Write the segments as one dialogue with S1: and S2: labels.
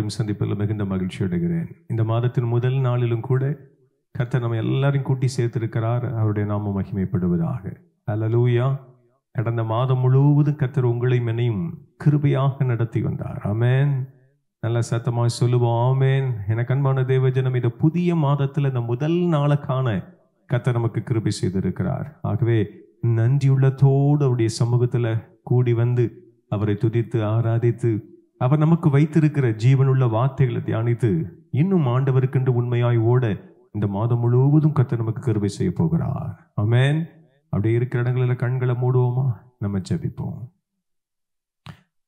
S1: யாவரையும் சந்திப்பதில் மிகுந்த மகிழ்ச்சி அடைகிறேன். இந்த மாதத்தின் முதல் நாளிலும் கூட கர்த்தர் நம்ம எல்லாரையும் கூட்டி சேர்த்திருக்கிறார். அவருடைய நாமம் மகிமைப்படுவதாக. அல்லேலூயா. கடந்த மாதம் முழுவதும் கர்த்தர் உங்களையும் என்னையும் கிருபையாக நடத்தி வந்தார். ஆமென். நல்ல சத்தமாய் சொல்லுவோம் ஆமென். எனக்கு அன்பான தேவஜனம், இந்த புதிய மாதத்தில் இந்த முதல் நாளை காண கர்த்தர் நமக்கு கிருபை செய்திருக்கிறார். ஆகவே நன்றியுள்ளத்தோடு அவருடைய சமூகத்தில் கூடி வந்து அவரை துதித்து ஆராதித்து அவர் நமக்கு வைத்திருக்கிற ஜீவனுள்ள வார்த்தைகளை தியானித்து இன்னும் ஆண்டவருக்கென்று உண்மையாய் ஓட இந்த மாதம் முழுவதும் கர்த்தர் நமக்கு கிருபை செய்ய போகிறார். ஆமென். அப்படியே இருக்கிற இடங்களில் கண்களை மூடுவோமா? நம்ம ஜெபிப்போம்.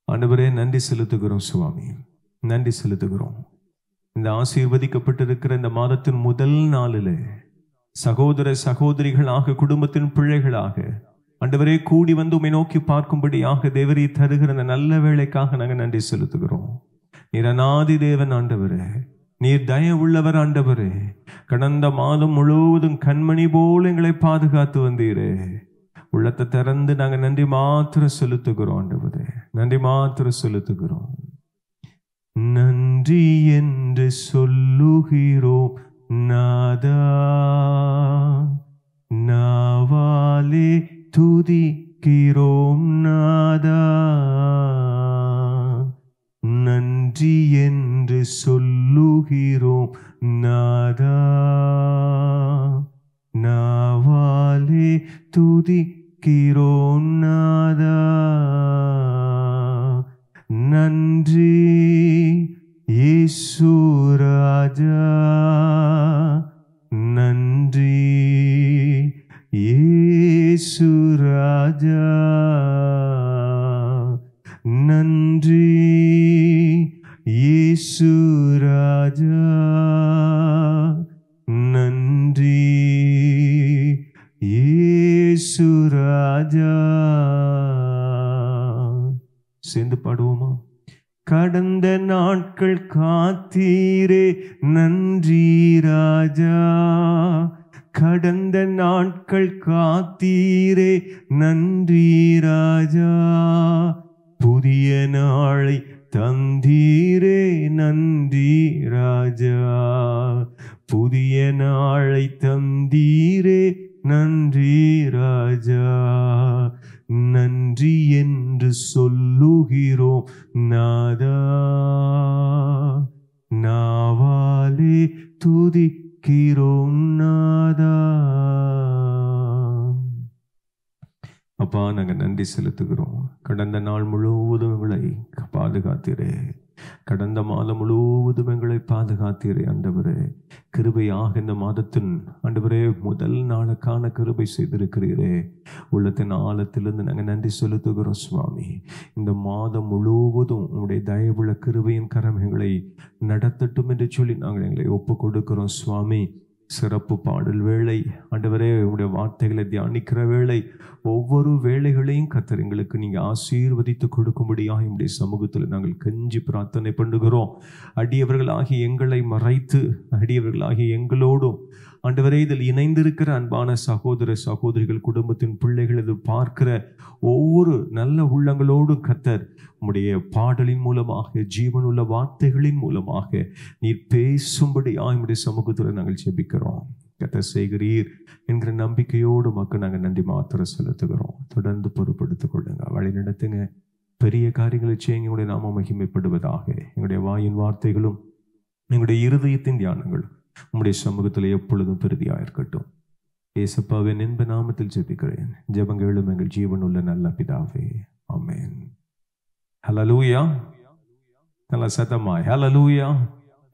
S1: ஆண்டவரே, நன்றி செலுத்துகிறோம் சுவாமி, நன்றி செலுத்துகிறோம். இந்த ஆசீர்வதிக்கப்பட்டிருக்கிற இந்த மாதத்தின் முதல் நாளிலே சகோதர சகோதரிகளாக, குடும்பத்தின் பிள்ளைகளாக ஆண்டவரே கூடி வந்து உம்மை நோக்கி பார்க்கும்படியாக தேவரீ தருகிற இந்த நல்ல வேளைக்காக நாங்கள் நன்றி செலுத்துகிறோம். நீர் அநாதி தேவன் ஆண்டவரே, நீர் தயவுள்ளவர் ஆண்டவரே. கடந்த மாதம் முழுவதும் கண்மணி போல் எங்களை பாதுகாத்து வந்தீரே. உள்ளத்தை திறந்து நாங்கள் நன்றி மாத்திரம் செலுத்துகிறோம் ஆண்டவரே, நன்றி மாத்திரம் செலுத்துகிறோம். நன்றி என்று சொல்லுகிறோம் நாதா, நாவாலே துதிக்கிறோம் நாதா. நன்றி என்று சொல்லுகிறோம் நாதா, நாவாலே துதிக்கிறோம் நாதா. நன்றி இயேசு ராஜா, நன்றி இயேசு ராஜா, நன்றி இயேசு ராஜா, நன்றி இயேசு ராஜா. சேர்ந்து பாடுவோமா? கடந்த நாட்கள் காத்தீரே நன்றி ராஜா, கடந்த நாட்கள் காத்தீரே நன்றி ராஜா. புதிய நாளை தந்தீரே நன்றி ராஜா, புதிய நாளை தந்தீரே நன்றி ராஜா. நன்றி என்று சொல்லுகிறோம் நாதா, நாவாலே துதிக்கிறோம் நாதா. அப்பா, நாங்கள் நன்றி செலுத்துகிறோம். கடந்த நாள் முழுவதும் எங்களை பாதுகாத்தீரே, கடந்த மாதம் முழுவதும் எங்களை பாதுகாத்தீரே ஆண்டவரே. கிருபையாக இந்த மாதத்தின் ஆண்டவரே முதல் நாளுக்கான கிருபை செய்திருக்கிறீரே. உள்ளத்தின் ஆழத்திலிருந்து நாங்கள் நன்றி செலுத்துகிறோம் சுவாமி. இந்த மாதம் முழுவதும் உங்களுடைய தயவுள்ள கிருபையின் கரம் எங்களை நடத்தட்டும் என்று சொல்லி நாங்கள் எங்களை ஒப்பு கொடுக்கிறோம் சுவாமி. சிறப்பு பாடல் வேளை ஆண்டவரே, உங்களுடைய வார்த்தைகளை தியானிக்கிற வேளை, ஒவ்வொரு வேளைகளையும் கர்த்தர் எங்களுக்கு நீங்கள் ஆசீர்வதித்து கொடுக்கும்படியாக என்னுடைய சமூகத்தில் நாங்கள் கெஞ்சி பிரார்த்தனை பண்ணுகிறோம். அடியவர்களாகி எங்களை மறைத்து அடியவர்களாகி எங்களோடும் ஆண்டவரே இதில் இணைந்திருக்கிற அன்பான சகோதர சகோதரிகள், குடும்பத்தின் பிள்ளைகள், இது பார்க்கிற ஒவ்வொரு நல்ல உள்ளங்களோடும் கர்த்தர் உம்முடைய பாடலின் மூலமாக, ஜீவனுள்ள வார்த்தைகளின் மூலமாக நீர் பேசும்படியாக என்னுடைய சமூகத்தில் நாங்கள் ஜெபிக்கிறோம். கர்த்தர் செய்கிறீர் என்கிற நம்பிக்கையோடு மக்கள் நாங்கள் நன்றி மாத்திரம் செலுத்துகிறோம். தொடர்ந்து பொறுப்படுத்திக் கொள்ளுங்க, வழி நடத்துங்க, பெரிய காரியங்களை செய்யுங்க. எங்களுடைய நாமம் மகிமைப்படுவதாக. எங்களுடைய வாயின் வார்த்தைகளும் எங்களுடைய இருதயத்தின் தியானங்களும் உம்முடைய சமூகத்தில் எப்பொழுதும் பெரிதியாக இருக்கட்டும். ஏசப்பாவின் என்ப நாமத்தில் ஜெபிக்கிறேன். ஜெபங்களும் எங்கள் ஜீவனுள்ள நல்ல பிதாவே, ஆமென். ஹல்லேலூயா. நல்ல சத்தமாய் ஹல்லேலூயா.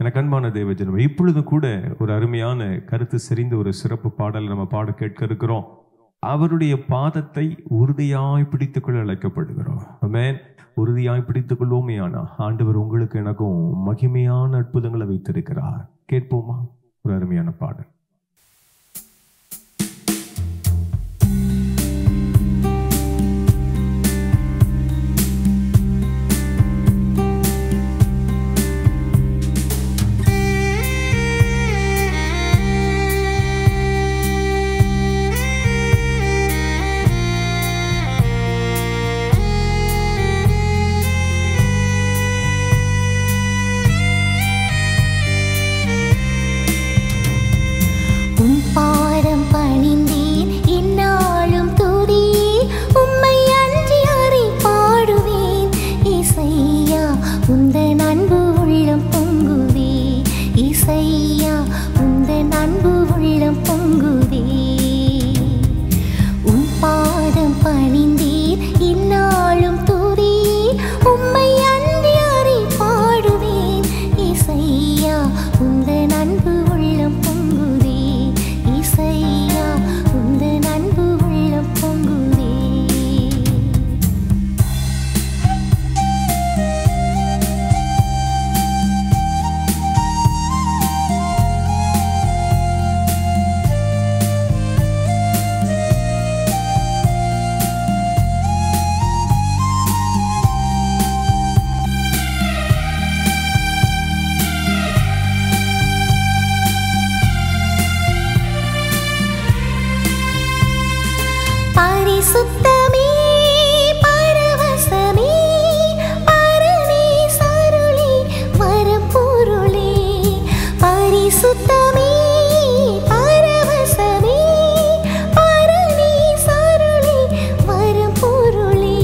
S1: எனக்கு அன்பான தேவஜனம், இப்பொழுது கூட ஒரு அருமையான கருத்து செறிந்த ஒரு சிறப்பு பாடல் நம்ம பாட கேட்க இருக்கிறோம். அவருடைய பாதத்தை உறுதியாய் பிடித்துக்கொள்ள அழைக்கப்படுகிறோம். ஆமென். உறுதியாய் பிடித்துக் கொள்வோமே. ஆனால் ஆண்டவர் உங்களுக்கு எனக்கும் மகிமையான அற்புதங்களை வைத்திருக்கிறார். கேட்போமா? ஒரு அருமையான பாடல்.
S2: இசையா உந்தன் அன்பு உள்ளம் பொங்குதே. உன் பாதம் பணிந்தேன் இந்நாளும் துதி, உம்மை அன்றி யாரை பாடுவேன். இசையா உந்தன் அன்பு உள்ளம் பொங்குதே. இசையா உந்தன் அன்பு உள்ளம் பொங்குதே. பரிசுத்தமே பரவசமே பரனே சருளே வரப்பொருளே. பரிசுத்தமே பரவசமே பரனே சருளே வரப்பொருளே.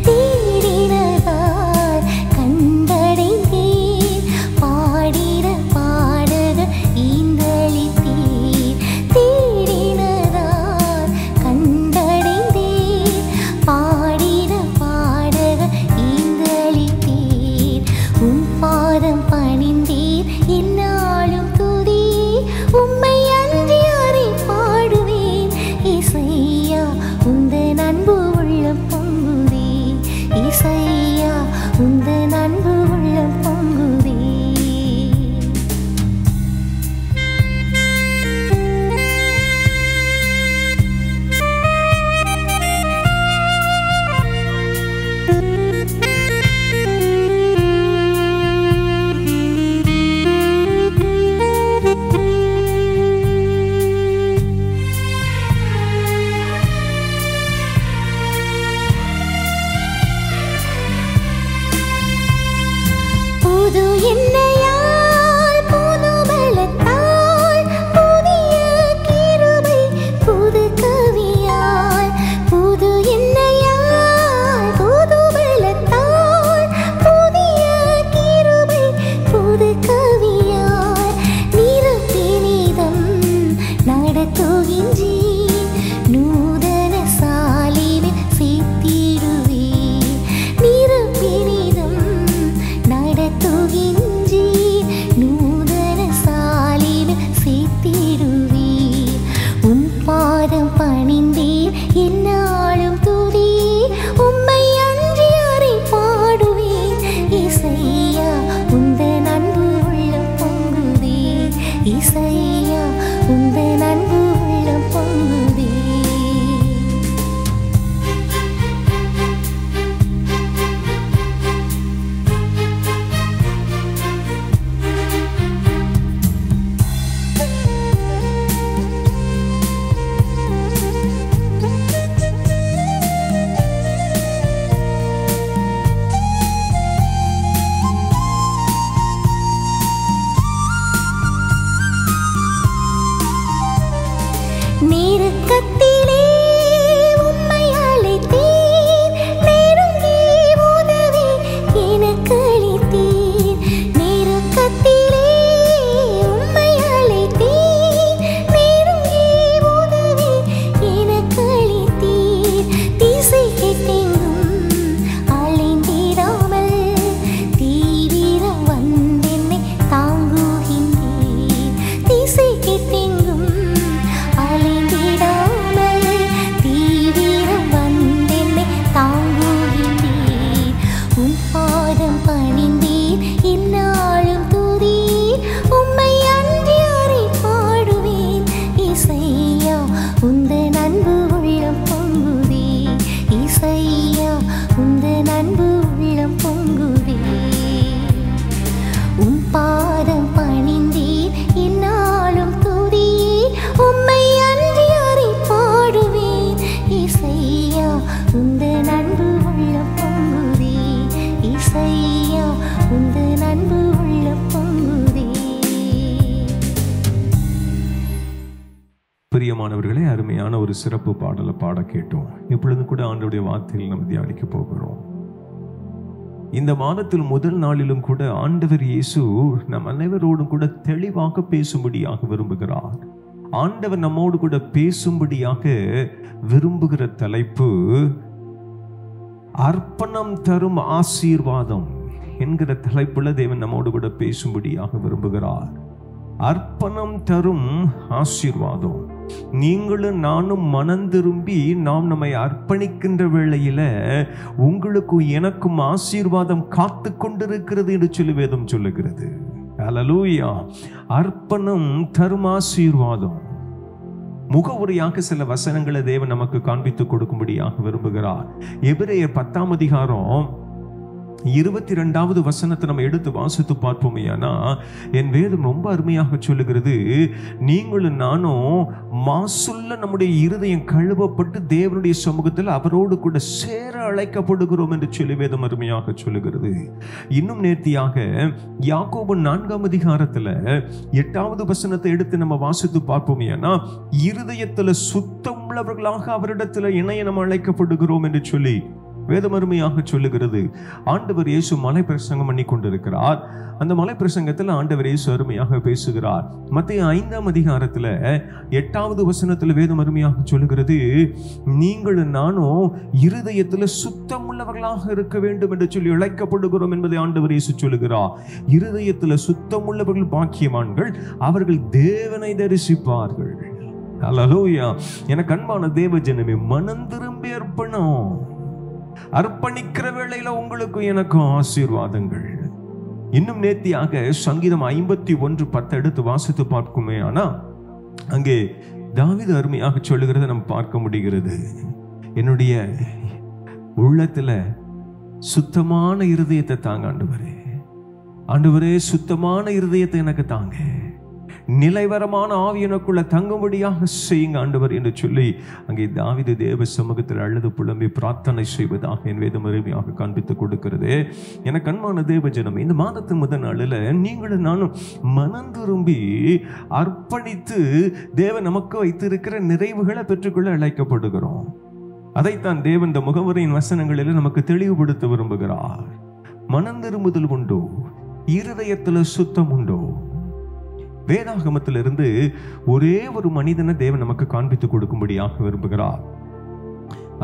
S2: தேடினதால் கண்டடைந்தேன், பாடிட பாடக ஈந்தளித்தீர். தேடினதால் கண்டடைந்தேன், பாடிட பாடக ஈந்தளித்தீர். உன் பாதம் பணிந்தேன் எந்நாளும் துதி, உம்மை அன்றி யாரை பாடுவேன். இசையா உந்தன் அன்பு உள்ளம் பொங்குதே. இசையா உந்தன் அன்பு உள்ளம் பொங்குதே. புது எண்ணெயால் புது பலத்தால் புதிய கிருபை புது கவியால். புது எண்ணெயால் புது பலத்தால் புதிய கிருபை புது கவியால். நிரப்பினிதம் நடத்துகின்றீர், நூதன சாலினில் சேர்த்திடுவீர். நிரப்பினிதம் நடத்துகின்றீர், நூதன சாலினில் சேர்த்திடுவீர். உன் பாதம் பணிந்தேன் எந்நாளும் துதி, உம்மை அன்றி யாரை பாடுவேன். இசையா உந்தன் அன்பு உள்ளம் பொங்குதே. இசையா உந்தன் அன்பு உள்ளம் பொங்குதே. நெருக்கத்திலே உம்மை அழைத்தேன், நெருங்கி உதவி எனக்கு அளித்தீர். நெருக்கத்திலே உம்மை அழைத்தேன், நெருங்கி உதவி எனக்கு அளித்தீர். திசை கெட்டெங்கும் அலைந்திடாமல் தீவிரம் வந்தென்னை தாங்குகின்றீர். திசை கெட்டெங்கும் அலைந்திடாமல் தீவிரம் வந்தென்னை தாங்குகின்றீர். உன் பாதம் பணிந்தேன் எந்நாளும் துதி, உம்மை அன்றி யாரை பாடுவேன். இசையா உந்தன் அன்பு உள்ளம் பொங்குதே. இசையா உந்தன் அன்பு உள்ளம் பொங்குதே. உன் பாதம் பணிந்தேன் எந்நாளும் துதி, உம்மை அன்றி யாரை பாடுவேன். இசையா உந்தன் அன்பு உள்ளம் பொங்குதே. இசையா உந்தன் அன்பு உள்ளம் பொங்குதே.
S1: பிரியமானவர்களே, அருமையான ஒரு சிறப்பு பாடலை பாட கேட்டோம். இப்பொழுது கூட ஆண்டவருடைய வார்த்தையில் நாம் தியானிக்க போகிறோம். இந்த மாதத்தில் முதல் நாளிலும் கூட ஆண்டவர் இயேசு நம் அனைவரோடும் கூட தெளிவாக பேசும்படியாக விரும்புகிறார். ஆண்டவர் நம்மோடு கூட பேசும்படியாக விரும்புகிற தலைப்பு அர்ப்பணம் தரும் ஆசீர்வாதம் என்கிற தலைப்புல தேவன் நம்மோடு கூட பேசும்படியாக விரும்புகிறார். அர்ப்பணம் தரும் ஆசீர்வாதம். நீங்களும் நானும் மனம் திரும்பி நாம் நம்மை அர்ப்பணிக்கின்ற வேளையில உங்களுக்கும் எனக்கும் ஆசீர்வாதம் காத்து கொண்டிருக்கிறது என்று சொல்லி வேதம் சொல்லுகிறது. ஹல்லேலூயா. அர்ப்பணம் தரும் ஆசீர்வாதம். முகவுரையாக சில வசனங்களை தேவன் நமக்கு காண்பித்து கொடுக்கும்படியாக விரும்புகிறார். எபிரேயர் 10ஆம் அதிகாரம் 22வது வசனத்தை நம்ம எடுத்து வாசித்து பார்ப்போமே. ஆனா என் வேதம் ரொம்ப அருமையாக சொல்லுகிறது, நீங்களும் நானும் மாசுள்ள நம்முடைய இருதயம் கழுவப்பட்டு தேவனுடைய சமூகத்தில் அவரோடு கூட சேர அழைக்கப்படுகிறோம் என்று சொல்லி வேதம் அருமையாக சொல்லுகிறது. இன்னும் நேர்த்தியாக யாக்கோபு 4ஆம் அதிகாரத்துல 8வது வசனத்தை எடுத்து நம்ம வாசித்து பார்ப்போமே. ஆனா இருதயத்துல சுத்தம் உள்ளவர்களாக அவரிடத்துல இணைய நம்ம அழைக்கப்படுகிறோம் என்று சொல்லி வேதம் அருமையாக சொல்லுகிறது. ஆண்டவர் இயேசு மலை பிரசங்கம் பண்ணி கொண்டிருக்கிறார். அந்த மலை பிரசங்கத்தில் ஆண்டவர் இயேசு அருமையாக பேசுகிறார். மத்தேயு 5ஆம் அதிகாரத்துல 8வது வசனத்துல வேதம் அருமையாக சொல்லுகிறது, நீங்களும் நானும் இருதயத்துல சுத்தம் உள்ளவர்களாக இருக்க வேண்டும் என்று சொல்லி அழைக்கப்படுகிறோம் என்பதை ஆண்டவர் இயேசு சொல்லுகிறார். இருதயத்துல சுத்தம் உள்ளவர்கள் பாக்கியவான்கள், அவர்கள் தேவனை தரிசிப்பார்கள். ஹல்லேலூயா. எனக்கு அன்பான தேவ ஜனமே, மனம் திரும்பி அர்ப்பணிக்கிற வேளையில உங்களுக்கும் எனக்கும் ஆசீர்வாதங்கள். இன்னும் நேர்த்தியாக சங்கீதம் 51:10 எடுத்து வாசித்து பார்க்குமே. ஆனா அங்கே தாவீது அருமையாக சொல்லுகிறத நம்ம பார்க்க முடிகிறது. என்னுடைய உள்ளத்துல சுத்தமான இருதயத்தை தாங்க ஆண்டவரே, ஆண்டவரே சுத்தமான இருதயத்தை எனக்கு தாங்க, நிலைவரமான ஆவி எனக்குள்ள தங்கும்படியாக செய்யுங்க ஆண்டவர் என்று சொல்லி அங்கே தாவீது தேவ சமூகத்தில் அழுது புலம்பி பிரார்த்தனை செய்வதாக என் வேதம் அருமையாக காண்பித்து கொடுக்கிறது. எனக்கு அன்பான தேவ ஜனம், இந்த மாதத்தின் முதல் நாளில் நீங்களும் நானும் மனம் திரும்பி அர்ப்பணித்து தேவன் நமக்கு வைத்திருக்கிற நிறைவுகளை பெற்றுக்கொள்ள அழைக்கப்படுகிறோம். அதைத்தான் தேவன் இந்த முகவரியின் வசனங்களில் நமக்கு தெளிவுபடுத்த விரும்புகிறார். மனம் திரும்புதல் உண்டோ? இருதயத்தில் சுத்தம் உண்டோ? வேதாகமத்திலிருந்து ஒரே ஒரு மனிதனை தேவன் நமக்கு காண்பித்து கொடுக்கும்படியாக விரும்புகிறார்.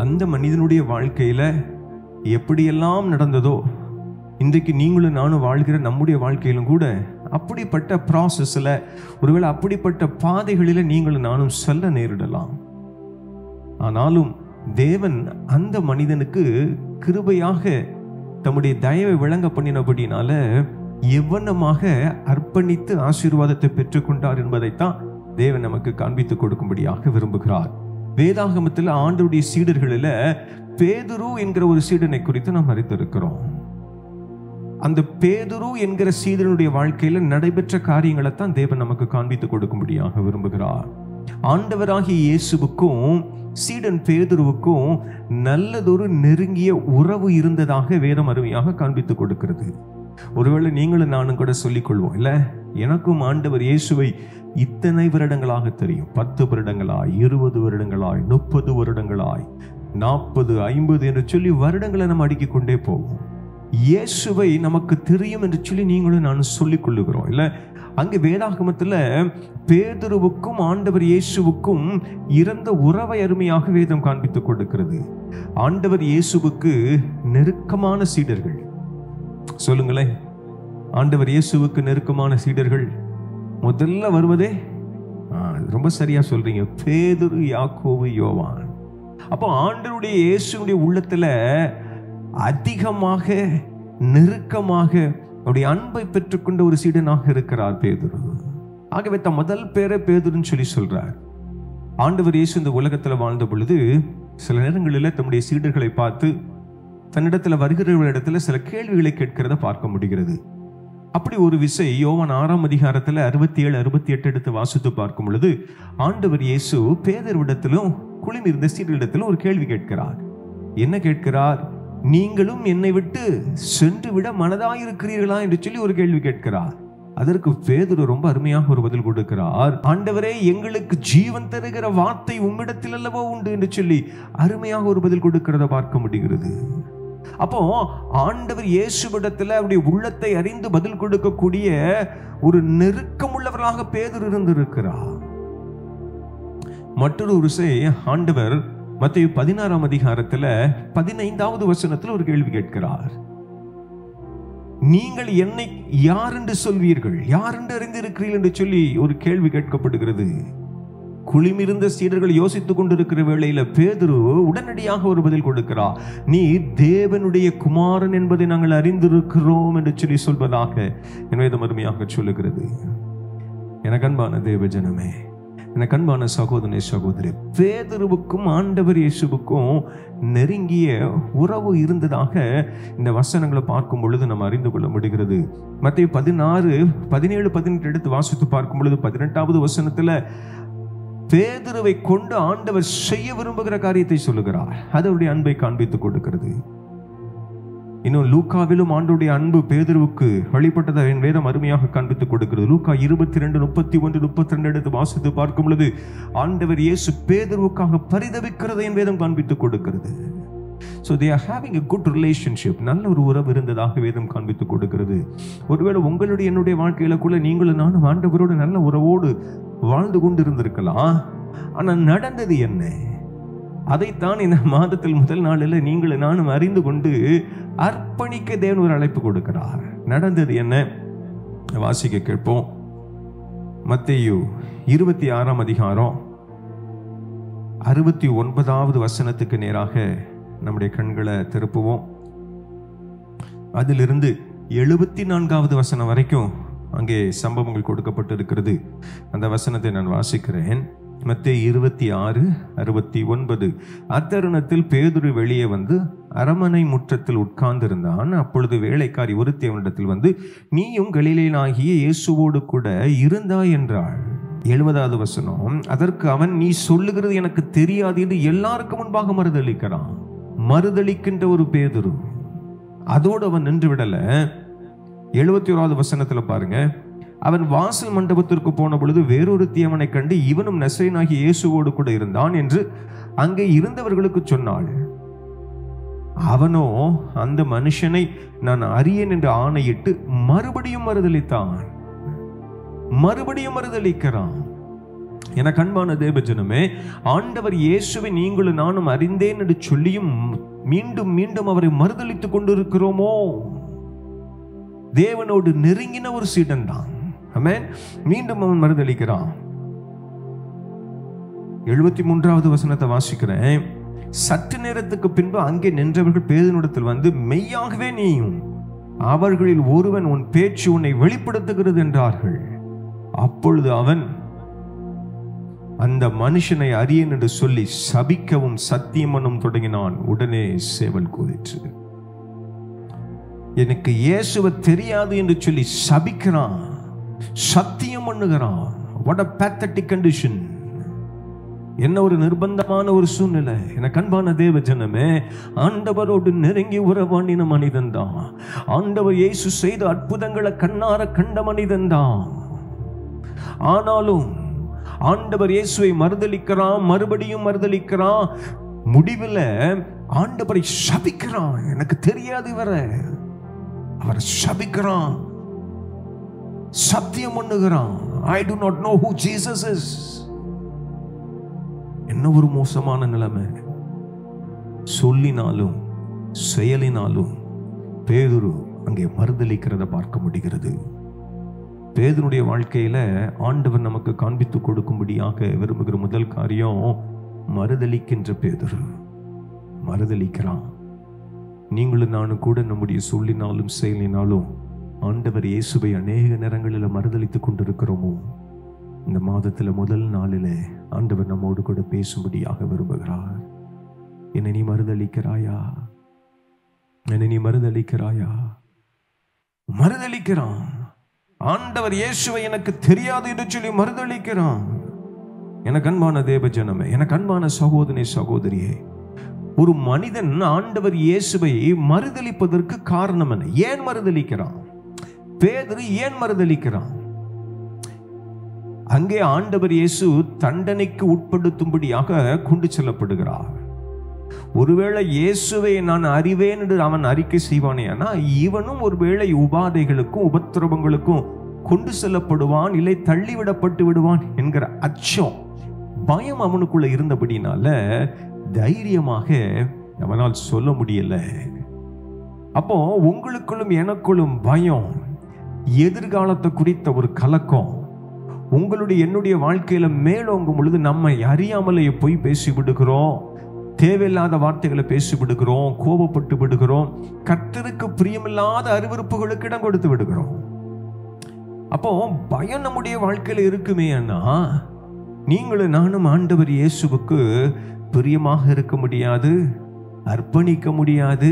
S1: அந்த மனிதனுடைய வாழ்க்கையில எப்படியெல்லாம் நடந்ததோ இன்றைக்கு நீங்களும் நானும் வாழ்கிற நம்முடைய வாழ்க்கையிலும் கூட அப்படிப்பட்ட ப்ராசஸ்ல, ஒருவேளை அப்படிப்பட்ட பாதைகளில நீங்களும் நானும் செல்ல நேரிடலாம். ஆனாலும் தேவன் அந்த மனிதனுக்கு கிருபையாக தம்முடைய தயவை விளங்க பண்ணினபடினால எவ்வளமாக அர்ப்பணித்து ஆசீர்வாதத்தை பெற்றுக்கொண்டார் என்பதைத்தான் தேவன் நமக்கு காண்பித்து கொடுக்கும்படியாக விரும்புகிறார். வேதாகமத்தில் ஆண்டவருடைய சீடர்களில் பேதுரு என்கிற ஒரு சீடனை குறித்து நாம் அறிந்திருக்கிறோம். அந்த பேதுரு என்கிற சீடனுடைய வாழ்க்கையில நடைபெற்ற காரியங்களை தான் தேவன் நமக்கு காண்பித்து கொடுக்கும்படியாக விரும்புகிறார். ஆண்டவராகிய இயேசுவுக்கும் சீடன் பேதுருவுக்கும் நல்லதொரு நெருங்கிய உறவு இருந்ததாக வேதம் அருமையாக காண்பித்து கொடுக்கிறது. ஒருவேளை நீங்களும் நானும் கூட சொல்லிக் கொள்வோம், இல்ல எனக்கும் ஆண்டவர் இயேசுவை இத்தனை வருடங்களாக தெரியும், 10 வருடங்களாய், 20 வருடங்களாய், 30 வருடங்களாய், 40, 50 என்று சொல்லி வருடங்களை நம்ம அடுக்கிக் கொண்டே போவோம். இயேசுவை நமக்கு தெரியும் என்று சொல்லி நீங்களும் நானும் சொல்லிக் கொள்ளுகிறோம், இல்ல. அங்கு வேதாகமத்துல பேதுருவுக்கும் ஆண்டவர் இயேசுவுக்கும் இருந்த உறவை அருமையாக வேதம் காண்பித்து கொடுக்கிறது. ஆண்டவர் இயேசுவுக்கு நெருக்கமான சீடர்கள், சொல்லுங்களேன், ஆண்டவர் இயேசுவுக்கு நெருக்கமான சீடர்கள் முதல்ல வருவதே ரொம்ப சரியா சொல்றீங்க, பேதுரு, யாக்கோபு, யோவான். அப்போ ஆண்டவருடைய இயேசுடைய உள்ளத்துல அதிகமாக நெருக்கமாக அவருடைய அன்பை பெற்றுக்கொண்ட ஒரு சீடனாக இருக்கிறார் பேதுரு. ஆகவே தன் முதல் பேரை பேதுருன்னு சொல்லி சொல்றார். ஆண்டவர் இயேசு இந்த உலகத்துல வாழ்ந்த பொழுது சில நேரங்களில் தம்முடைய சீடர்களை பார்த்து தன்னிடத்துல வருகிறவர்களிடத்துல சில கேள்விகளை கேட்கிறத பார்க்க முடிகிறது. அப்படி ஒரு விசை யோவான் 6ஆம் அதிகாரத்துல 67, 68 எடுத்து வாசித்து பார்க்கும் பொழுது ஆண்டவர் இயேசு பேதுருவிடத்திலும் குழுமிருந்த சீடரிடத்திலும் ஒரு கேள்வி கேட்கிறார். என்ன கேட்கிறார்? நீங்களும் என்னை விட்டு சென்று விட மனதாயிருக்கிறீர்களா என்று சொல்லி ஒரு கேள்வி கேட்கிறார். அதற்கு பேதுரு ரொம்ப அருமையாக ஒரு பதில் கொடுக்கிறார். ஆண்டவரே, எங்களுக்கு ஜீவன் தருகிற வார்த்தை உம்மிடத்தில் அல்லவோ உண்டு என்று சொல்லி அருமையாக ஒரு பதில் கொடுக்கிறத பார்க்க முடிகிறது. அப்போ ஆண்டவர் இயேசுவிடத்தில் அவருடைய உள்ளத்தை அறிந்து பதில் கொடுக்கக்கூடிய ஒரு நெருக்கமுள்ளவர்களாக பேதுரு இருந்திருக்கிறார். மற்றொரு விசை ஆண்டவர் மத்தேயு 16ஆம் அதிகாரத்துல 15வது வசனத்தில் ஒரு கேள்வி கேட்கிறார். நீங்கள் என்னை யார் என்று சொல்வீர்கள், யார் என்று அறிந்திருக்கிறீர்கள் என்று சொல்லி ஒரு கேள்வி கேட்கப்படுகிறது. குளிமிருந்த சீடர்கள் யோசித்துக் கொண்டிருக்கிற வேளையில பேதுரு உடனடியாக ஒரு பதில் கொடுக்கிறார். நீ தேவனுடைய குமாரன் என்பதை நாங்கள் அறிந்திருக்கிறோம் என்று சொல்லி சொல்வதாக என் வேதம் அருமையாக சொல்லுகிறது. எனக்கு அன்பான தேவ ஜனமே, எனக்கு அன்பான சகோதரனே சகோதரி, பேதுருவுக்கும் ஆண்டவர் இயேசுவுக்கும் நெருங்கிய உறவு இருந்ததாக இந்த வசனங்களை பார்க்கும் பொழுது நம்ம அறிந்து கொள்ள முடிகிறது. மத்தேயு 16, 17, 18 எடுத்து வாசித்து பார்க்கும் பொழுது 18வது வசனத்துல பேதுருவை கொண்டு ஆண்டவர் செய்ய விரும்புகிற காரியத்தை சொல்லுகிறார். அது அவருடைய அன்பை காண்பித்துக் கொடுக்கிறது. இன்னும் லூக்காவிலும் ஆண்டவருடைய அன்பு பேதுருவுக்கு வழிபட்டதை என் வேதம் அருமையாக காண்பித்துக் கொடுக்கிறது. லூக்கா 22, 31, 32 எடுத்து வாசித்து பார்க்கும் பொழுது ஆண்டவர் இயேசு பேதுருவுக்காக பரிதவிக்கிறதை என் வேதம் காண்பித்துக் கொடுக்கிறது. So they are having a good relationship. நல்ல ஒரு உறவு இருந்ததாக வேதம் காண்பித்துக் கொடுக்கிறது. ஒருவேளை உங்களுடைய என்னுடைய வாழ்க்கையில கூட நீங்களும் நானும் ஆண்டவரோடு நல்ல உறவோடு வாழ்ந்து கொண்டு இருந்திருக்கலாம். ஆனால் நடந்தது என்ன? அதைத்தான் இந்த மாதத்தில் முதல் நாளில் நீங்களும் நானும் அறிந்து கொண்டு அர்ப்பணிக்க தேவன் ஒரு அழைப்பு கொடுக்கிறார். நடந்தது என்ன? வாசிக்க கேட்போம். மத்தேயு 26ஆம் அதிகாரம் 69வது வசனத்துக்கு நேராக நம்முடைய கண்களை திருப்புவோம். அதிலிருந்து 74வது வசனம் வரைக்கும் அங்கே சம்பவங்கள் கொடுக்கப்பட்டிருக்கிறது. அந்த வசனத்தை நான் வாசிக்கிறேன். மத்தேயு 26, 69. அத்தருணத்தில் பேதுரு வெளியே வந்து அரமனை முற்றத்தில் உட்கார்ந்திருந்தான். அப்பொழுது வேலைக்காரி ஒருத்தி அவனிடத்தில் வந்து, நீயும் கலிலேயனாகிய இயேசுவோடு கூட இருந்தாய் என்றாள். 70வது வசனம். அதற்கு அவன், நீ சொல்லுகிறது எனக்கு தெரியாது என்று எல்லாருக்கும் முன்பாக மறுதளிக்கிறான். மறுதளிக்கின்ற ஒரு பேதுரு. அதோடு அவன் நின்று விடல. 71வது வசனத்துல பாருங்க. அவன் வாசல் மண்டபத்திற்கு போன பொழுது வேறொருத்தி அவனை கண்டு, இவனும் நசரேயனாகிய இயேசுவோடு கூட இருந்தான் என்று அங்கே இருந்தவர்களுக்கு சொன்னாள். அவனோ அந்த மனுஷனை நான் அறியேன் என்று ஆணையிட்டு மறுபடியும் மறுதளிக்கிறான். எனக்கு அன்பான தேவஜனமே, ஆண்டவர் இயேசுவை நீங்களும் நானும் அறிந்தேன் என்று சொல்லியும் மீண்டும் மீண்டும் அவரை மறுதளித்துக் கொண்டிருக்கிறோமோ? தேவனோடு நெருங்கின ஒரு சீடன் தான். ஆமென். மீண்டும் அவன் மறுதளிக்கிறான். 73வது வசனத்தை வாசிக்கிறேன். சற்று நேரத்துக்கு பின்பு அங்கே நின்றவர்கள் பேதுருவிடத்தில் வந்து, மெய்யாகவே நீயும் அவர்களில் ஒருவன், உன் பேச்சு உன்னை வெளிப்படுத்துகிறது என்றார்கள். அப்பொழுது அவன் அந்த மனுஷனை அறியேன் என்று சொல்லி சபிக்கவும் சத்தியமனும் தொடங்கினான். உடனே சேவல் கூறிற்று. எனக்கு இயேசுவை தெரியாது என்று சொல்லி சபிக்கிறான், சத்தியம் பண்ணுகிறான். What a pathetic condition. என்ன ஒரு நிர்பந்தமான ஒரு சூழ்நிலை. எனக்கு அன்பான தேவ ஜனமே, ஆண்டவரோடு நெருங்கி உறவாடின மனிதன் தான். ஆண்டவர் இயேசு செய்த அற்புதங்களை கண்ணார கண்ட மனிதன் தான். ஆனாலும் ஆண்டவர் இயேசுவை மறுதளிக்கிறான், மறுபடியும் மறுதளிக்கிறான். முடிவில் ஆண்டவரை சபிக்கிறான். எனக்கு தெரியாது இவரை. அவர் சபிக்கிறான், சத்தியம் பண்ணுகிறான். I do not know who Jesus is. என்ன ஒரு மோசமான நிலைமை. சொல்லினாலும் செயலினாலும் பேதுரு அங்கே மறுதளிக்கிறத பார்க்க முடிகிறது. பேதுருடைய வாழ்க்கையில ஆண்டவர் நமக்கு காண்பித்து கொடுக்கும்படியாக விரும்புகிற முதல் காரியம், மறுதளிக்கின்ற பேதுரு. மறுதளிக்கிறான். நீங்களும் நானும் கூட நம்முடைய சொல்லினாலும் செயலினாலும் ஆண்டவர் இயேசுவை அநேக நேரங்களில் மறுதளித்துக் கொண்டிருக்கிறோமோ? இந்த மாதத்துல முதல் நாளில் ஆண்டவர் நம்மோடு கூட பேசும்படியாக விரும்புகிறார். என்னை நீ மறுதளிக்கிறாயா? என்னை நீ மறுதளிக்கிறாயா? மறுதளிக்கிறான். ஆண்டவர் இயேசுவை எனக்கு தெரியாது என்று சொல்லி மறுதளிக்கிறான். எனக்கு அன்பான தேவ ஜனமே, எனக்கு அன்பான சகோதரனே சகோதரியே, ஒரு மனிதன் ஆண்டவர் இயேசுவை மறுதளிப்பதற்கு காரணம் என்ன? ஏன் மறுதளிக்கிறான்? பேதுரு ஏன் மறுதளிக்கிறான்? அங்கே ஆண்டவர் இயேசு தண்டனைக்கு உட்படுத்தும்படியாக கொண்டு செல்லப்படுகிறார். ஒருவேளை இயேசுவை நான் அறிவேன் என்று அவன் அறிக்கை செய்வானே, ஆனா இவனும் ஒருவேளை உபாதைகளுக்கும் உபத்திரவங்களுக்கும் கொண்டு செல்லப்படுவான், இல்லை தள்ளிவிடப்பட்டு விடுவான் என்கிற அச்சம், பயம் அவனுக்குள்ள இருந்தபடினால தைரியமாக அவனால் சொல்ல முடியல. அப்போ உங்களுக்குள்ளும் எனக்குள்ளும் பயம், எதிர்காலத்தை குறித்த ஒரு கலக்கம் உங்களுடைய என்னுடைய வாழ்க்கையில மேலோங்கும் பொழுது நம்மை அறியாமலே போய் பேசி விடுகிறோம், தேவையில்லாத வார்த்தைகளை பேசி விடுகிறோம், கோபப்பட்டு விடுகிறோம், கர்த்தருக்கு பிரியமில்லாத அருவருப்புகளுக்கு இடம் கொடுத்து விடுகிறோம். அப்போ பயம் நம்முடைய வாழ்க்கையில இருக்குமே அண்ணா, நீங்களும் நானும் ஆண்டவர் இயேசுவுக்கு பிரியமாக இருக்க முடியாது, அர்ப்பணிக்க முடியாது.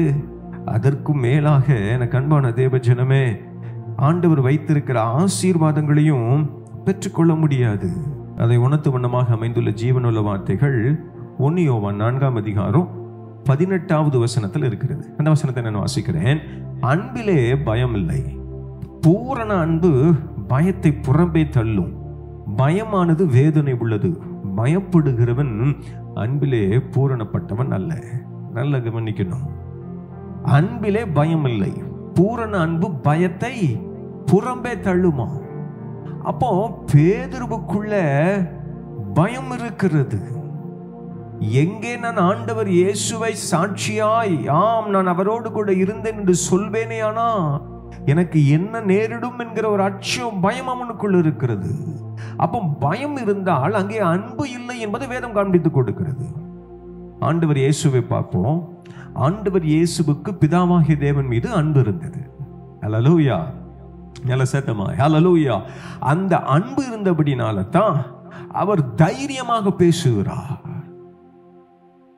S1: அதற்கும் மேலாக எனக்கு அன்பான தேவ ஜனமே, ஆண்டவர் வைத்திருக்கிற ஆசீர்வாதங்களையும் பெற்றுக்கொள்ள முடியாது. அதை உணர்த்து வண்ணமாக அமைந்துள்ள ஜீவனுள்ள வார்த்தைகள் 1 யோவான் 4ஆம் அதிகாரம் 18வது வசனத்தில் இருக்கிறது. அந்த வசனத்தை நான் வாசிக்கிறேன். அன்பிலே பயம் இல்லை, பூரண அன்பு பயத்தை புறம்பே தள்ளும், பயமானது வேதனை உள்ளது, பயப்படுகிறவன் அன்பிலே பூரணப்பட்டவன் அல்ல. நல்ல கவனிக்கணும். அன்பிலே பயம் இல்லை, பூரண அன்பு பயத்தை புறம்பே தள்ளுமா. அப்போ பேதுருவுக்குள்ள பயம் இருக்கிறது. எங்கே நான் ஆண்டவர் இயேசுவை சாட்சியாய் ஆம் நான் அவரோடு கூட இருந்தேன் என்று சொல்வேனே, ஆனா எனக்கு என்ன நேரிடும் என்கிற ஒரு அச்சம், பயம் அவனுக்குள்ள இருக்கிறது. அப்போ பயம் இருந்தால் அங்கே அன்பு இல்லை என்பதை வேதம் காண்பித்துக் கொடுக்கிறது. ஆண்டவர் இயேசுவை பார்ப்போம். ஆண்டவர் இயேசுவுக்கு பிதாவாகிய தேவன் மீது அன்பு இருந்தது. ஹல்லேலூயா, நல்ல சத்தமா ஹல்லேலூயா. அந்த அன்பு இருந்தபடினால தான் அவர் தைரியமாக பேசுகிறார்.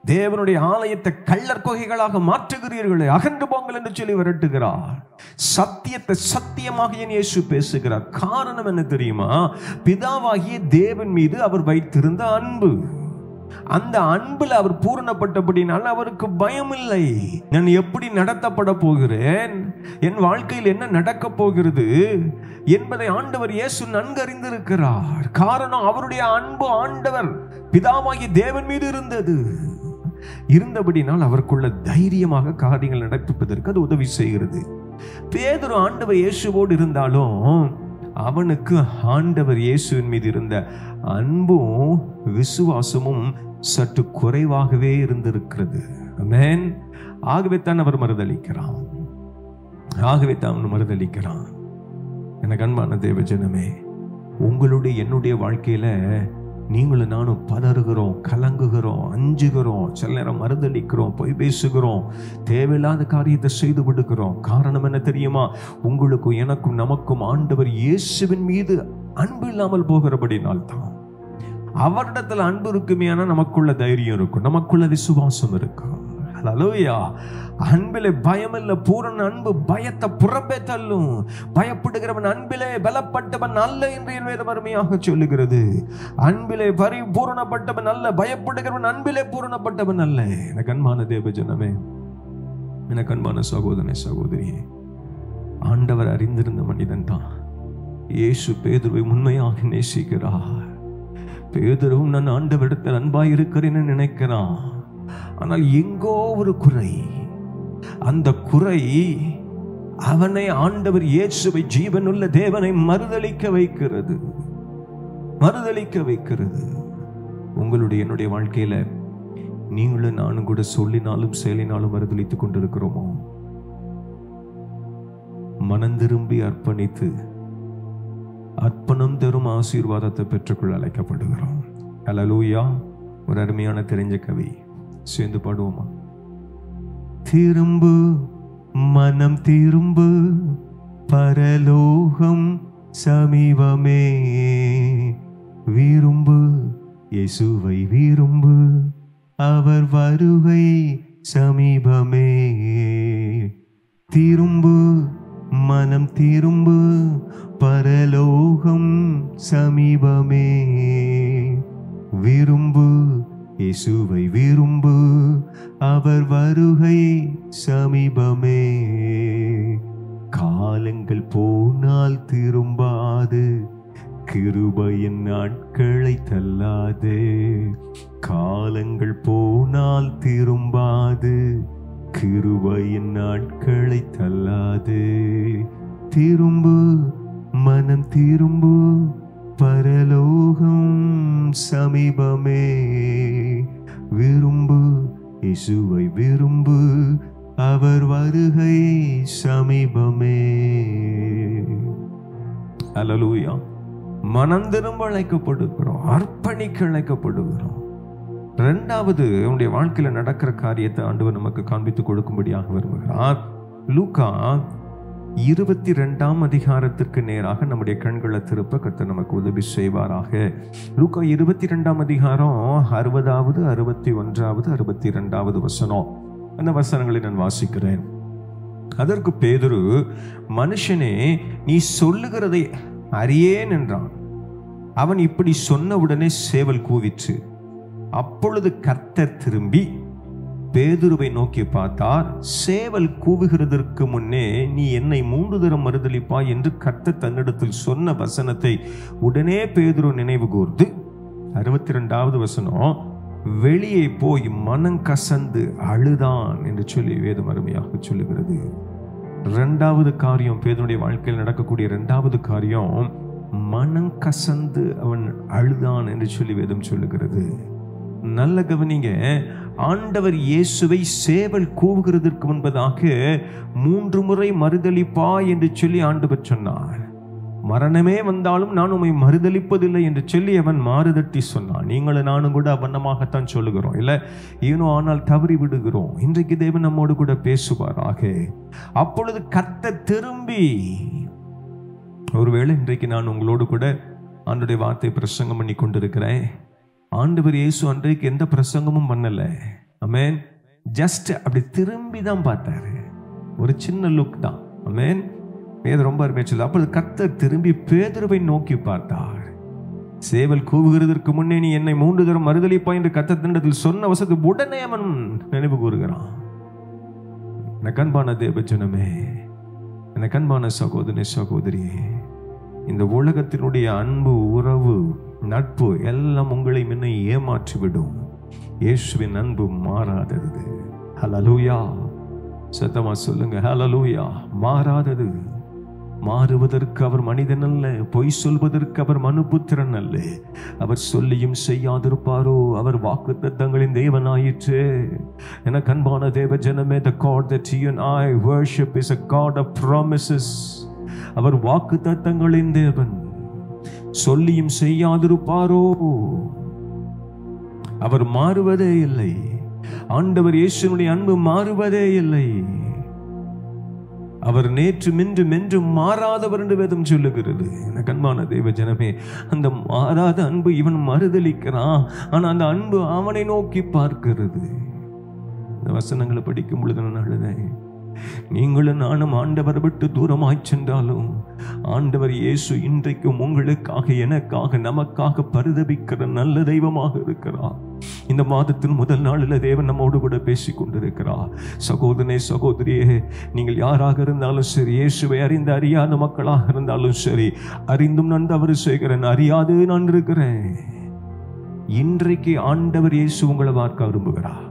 S1: தேவனுடைய ஆலயத்தை கள்ளர் கொகைகளாக மாற்றுகிறீர்களே, அகன்று போங்கள் என்று சொல்லி விரட்டுகிறார். சத்தியத்தை சத்தியமாக என் இயேசு பேசுகிறார். காரணம் என்ன தெரியுமா? பிதாவாகிய தேவன் மீது அவர் வைத்திருந்த அன்பு. அந்த அன்புல அவர் பூரணப்பட்டபடினால் அவருக்கு பயம் இல்லை. நான் எப்படி நடத்தப்பட போகிறேன், என் வாழ்க்கையில் என்ன நடக்க போகிறது என்பதை ஆண்டவர் இயேசு நன்கு அறிந்திருக்கிறார். காரணம் அவருடைய அன்பு ஆண்டவர் பிதாவாகிய தேவன் மீது இருந்தபடினால் அவருக்குள்ள தைரியமாக காரியங்கள் நடப்பிப்பதற்கு அது உதவி செய்கிறது. பேதுரு ஆண்டவர் இயேசுவோடு இருந்தாலும் அவனுக்கு ஆண்டவர் இயேசுவின் மீது இருந்த அன்பும் விசுவாசமும் சற்று குறைவாகவே இருந்திருக்கிறது. ஆமென். ஆகவே தான் அவர் மறுதளிக்கிறான். எனக்கு அன்பான தேவ ஜனமே, உங்களுடைய என்னுடைய வாழ்க்கையில நீங்களும் நானும் பதறுகிறோம், கலங்குகிறோம், அஞ்சுகிறோம், சில நேரம் மறுதளிக்கிறோம், பொய் பேசுகிறோம், தேவையில்லாத காரியத்தை செய்து விடுகிறோம். காரணம் என்ன தெரியுமா? உங்களுக்கும் எனக்கும் நமக்கும் ஆண்டவர் இயேசுவின் மீது அன்பு இல்லாமல் போகிறபடினால் தான். அவரிடத்துல அன்பு இருக்குமே, ஆனா நமக்குள்ள தைரியம் இருக்கும், நமக்குள்ள விசுவாசம் இருக்கும். ஹல்லேலூயா. அன்பிலே பயம் இல்ல, பூரண அன்பு பயத்தை புறம்பே தள்ளும். பயப்படுகிறவன் அன்பிலே பலப்பட்டவன் அல்ல என்று என் வேதம் அருமையாக சொல்லுகிறது. அன்பிலே பரிபூரணப்பட்டவன் அல்ல, பயப்படுகிறவன் அன்பிலே பூரணப்பட்டவன் அல்ல. எனக்கு அன்பான தேவ ஜனமே, எனக்கு அன்பான சகோதரனே சகோதரியே, ஆண்டவர் அறிந்திருந்த மனிதன் தான் இயேசு பேதுருவை உண்மையாக நேசிக்கிறார். பேதுருவும் நான் ஆண்டவரிடத்தில் அன்பாய் இருக்கிறேன்னு நினைக்கிறான். ஆனால் எங்கோ ஒரு குறை, அந்த குறை அவனை ஆண்டவர் இயேசுவை ஜீவனுள்ள தேவனை மறுதலிக்க வைக்கிறது. உங்களுடைய என்னுடைய வாழ்க்கையில நீங்களும் நானும் கூட சொல்லினாலும் செயலினாலும் மறுதலித்துக் கொண்டிருக்கிறோமோ? மனம் திரும்பி அர்ப்பணித்து அர்ப்பணம் தரும் ஆசீர்வாதத்தை பெற்றுக்கொள்ள அழைக்கப்படுகிறோம். ஹல்லேலூயா. ஒரு அருமையான தெரிஞ்ச கவி, சேர்ந்து பாடுவோமா? திரும்பு மனம் திரும்பு, பரலோகம் சமீபமே, விரும்பு இயேசுவை விரும்பு, அவர் வருகை சமீபமே. திரும்பு மனம் திரும்பு, பரலோகம் சமீபமே, விரும்பு இயேசுவை விரும்பு, அவர் வருகை சமீபமே. காலங்கள் போனால் திரும்பாது, கிருபையின் நாட்களை தள்ளாது. காலங்கள் போனால் திரும்பாது, கிருபையின் நாட்களை தள்ளாது. திரும்பு மனம் திரும்பு, பரலோகம் சமீபமே. விரும்பு இயேசுவை விரும்பு, அவர் வருகை சமீபமே. அல்லேலூயா. மனம் திரும்ப அழைக்கப்படுகிறோம், அர்ப்பணிக்க அழைக்கப்படுகிறோம். இரண்டாவது உன்னுடைய வாழ்க்கையில நடக்கிற காரியத்தை ஆண்டவர் நமக்கு காண்பித்து கொடுக்கும்படியாக விரும்புகிறார். லூக்கா 22 அதிகாரத்திற்கு நேராக நம்முடைய கண்களை திருப்ப கர்த்தர் நமக்கு உதவி செய்வாராக. லூக்கா 22 அதிகாரம் 60வது 61வது 62வது வசனம். அந்த வசனங்களை நான் வாசிக்கிறேன். அதற்கு பேதுரு, மனுஷனே, நீ சொல்லுகிறதை அறியேன் என்றான். அவன் இப்படி சொன்னவுடனே சேவல் கூவிற்று. அப்பொழுது கர்த்தர் திரும்பி பேதுருவை நோக்கி பார்த்தார். சேவல் கூவுகிறதற்கு முன்னே நீ என்னை 3 தரம் மறுதலிப்பாய் என்று கர்த்தர் தன்னிடத்தில் சொன்ன வசனத்தை உடனே பேதுரு நினைவு கூர்ந்து, 62வது வசனம், வெளியே போய் மனம் கசந்து அழுதான் என்று சொல்லி வேதம் அருமையாக சொல்லுகிறது. இரண்டாவது காரியம், பேதுருடைய வாழ்க்கையில் நடக்கக்கூடிய இரண்டாவது காரியம், மனம் கசந்து அவன் அழுதான் என்று சொல்லி வேதம் சொல்லுகிறது. நல்ல கவனிங்க. ஆண்டவர் இயேசுவை சேவல் கூவுகிறதற்கு முன்பதாக 3 முறை மறுதலிப்பா என்று சொல்லி ஆண்டவர் சொன்னார். மரணமே வந்தாலும் நான் உம்மை மறுதலிப்பதில்லை என்று சொல்லி அவன் மாறுதட்டி சொன்னான். நீங்களும் நானும் கூட அவனமாகத்தான் சொல்லுகிறோம், இல்ல ஏனோ ஆனால் தவறி விடுகிறோம். இன்றைக்கு தேவன் நம்மோடு கூட பேசுவாராக. அப்பொழுது கர்த்தர் திரும்பி, ஒருவேளை இன்றைக்கு நான் உங்களோடு கூட ஆண்டவருடைய வார்த்தை பிரசங்கம் பண்ணி கொண்டிருக்கிறேன். ஆண்டவர் இயேசு அன்றைக்கு எந்த பிரசங்கமும் பண்ணல. ஆமென். ஜஸ்ட் அப்படி திரும்பி தான் பார்த்தாரு. ஒரு சின்ன லுக் தான். ஆமென். இது ரொம்ப அருமையா சொல்லுது. அப்பொழுது கர்த்தர் திரும்பி பேதுருவை நோக்கி பார்த்தார். சேவல் கூவுகிறதற்கு முன்னே நீ என்னை 3 தரம் மறுதலிப்பாய் என்று கர்த்தர் தன்னிடத்தில் சொன்ன வசனத்தை உடனே அவன் நினைவு கூறுகிறான். எனக்கு அன்பான தேவஜனமே, எனக்கு அன்பான சகோதரனே, சகோதரியே, இந்த உலகத்தினுடைய அன்பு, உறவு, நட்பு எல்லாம் உங்களை முன்ன ஏமாற்றிவிடும். இயேசுவின் அன்பு மாறாதது. ஹல்லேலூயா. சத்தமா சொல்லுங்க, ஹல்லேலூயா. மாறாதது. மாறுவதற்கு அவர் மனிதன் அல்ல, பொய் சொல்வதற்கு அவர் மனுபுத்திரன் அல்ல. அவர் சொல்லியும் செய்யாதிருப்பாரோ? அவர் வாக்குத்தத்தங்களின் தேவனாயிற்று. எனக்கு அன்பான தேவ ஜனமே, the God that you and I worship is a God of promises. அவர் வாக்குத்தத்தங்களின் தேவன். சொல்லியும் செய்யாதிருப்பாரோ? அவர் மாறுவதே இல்லை. ஆண்டவர் இயேசுவினுடைய அன்பு மாறுவதே இல்லை. அவர் நேற்று மின்றும் என்றும் மாறாதவர் என்று வேதம் சொல்லுகிறது. எனக்கு அன்பான தேவ ஜனமே, அந்த மாறாத அன்பு இவன் மறுதலிக்கிறான், ஆனா அந்த அன்பு அவனை நோக்கி பார்க்கிறது. இந்த வசனங்களை படிக்கும் பொழுது நான் அழுதேன். நீங்களும் நானும் ஆண்டவர் விட்டு தூரமாய் சென்றாலும் ஆண்டவர் இயேசு இன்றைக்கும் உங்களுக்காக, எனக்காக, நமக்காக பரிதபிக்கிற நல்ல தெய்வமாக இருக்கிறார். இந்த மாதத்தின் முதல் நாளில் தேவன் நம்மோடு கூட பேசிக் கொண்டிருக்கிறார். சகோதரனே, சகோதரியே, நீங்கள் யாராக இருந்தாலும் சரி, இயேசுவை அறிந்து அறியாத மக்களாக இருந்தாலும் சரி, அறிந்தும் நான் தவறு செய்கிறேன், அறியாது நான் இருக்கிறேன். இன்றைக்கு ஆண்டவர் இயேசு உங்களை பார்க்க விரும்புகிறார்.